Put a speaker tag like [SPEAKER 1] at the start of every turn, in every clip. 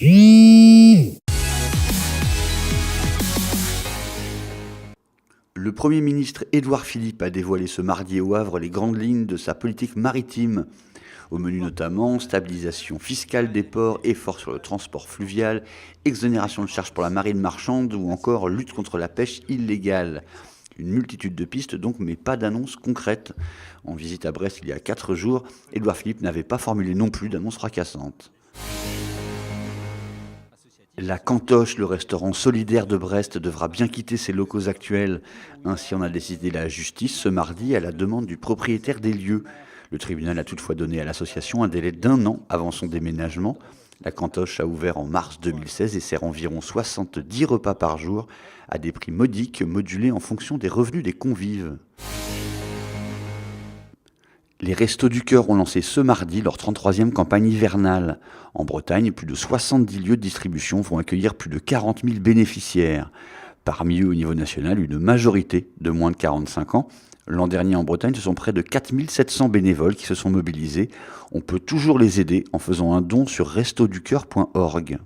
[SPEAKER 1] Le Premier ministre Édouard Philippe a dévoilé ce mardi au Havre les grandes lignes de sa politique maritime. Au menu notamment, stabilisation fiscale des ports, efforts sur le transport fluvial, exonération de charges pour la marine marchande ou encore lutte contre la pêche illégale. Une multitude de pistes donc, mais pas d'annonces concrètes. En visite à Brest il y a 4 jours, Édouard Philippe n'avait pas formulé non plus d'annonces fracassantes. La Cantoche, le restaurant solidaire de Brest, devra bien quitter ses locaux actuels. Ainsi en a décidé la justice ce mardi à la demande du propriétaire des lieux. Le tribunal a toutefois donné à l'association un délai d'1 an avant son déménagement. La Cantoche a ouvert en mars 2016 et sert environ 70 repas par jour à des prix modiques modulés en fonction des revenus des convives. Les Restos du Cœur ont lancé ce mardi leur 33e campagne hivernale. En Bretagne, plus de 70 lieux de distribution vont accueillir plus de 40 000 bénéficiaires. Parmi eux, au niveau national, une majorité de moins de 45 ans. L'an dernier en Bretagne, ce sont près de 4 700 bénévoles qui se sont mobilisés. On peut toujours les aider en faisant un don sur restoducoeur.org.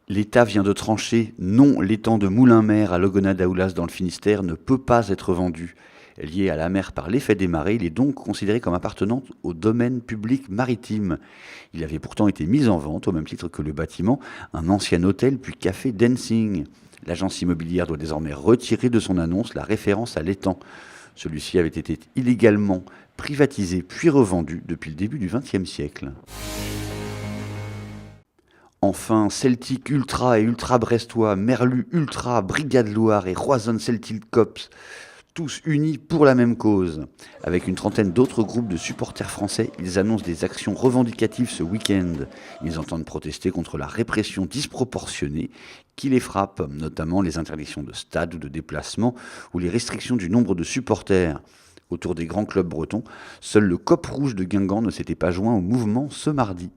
[SPEAKER 1] L'État vient de trancher, non, l'étang de Moulins-Mer à Logonade-Daoulas dans le Finistère ne peut pas être vendu. Lié à la mer par l'effet des marées, il est donc considéré comme appartenant au domaine public maritime. Il avait pourtant été mis en vente, au même titre que le bâtiment, un ancien hôtel puis café Dancing. L'agence immobilière doit désormais retirer de son annonce la référence à l'étang. Celui-ci avait été illégalement privatisé puis revendu depuis le début du XXe siècle. Enfin, Celtic Ultra et Ultra Brestois, Merlu Ultra, Brigade Loire et Roison Celtic Cops, tous unis pour la même cause. Avec une trentaine d'autres groupes de supporters français, ils annoncent des actions revendicatives ce week-end. Ils entendent protester contre la répression disproportionnée qui les frappe, notamment les interdictions de stade ou de déplacement ou les restrictions du nombre de supporters. Autour des grands clubs bretons, seul le COP Rouge de Guingamp ne s'était pas joint au mouvement ce mardi.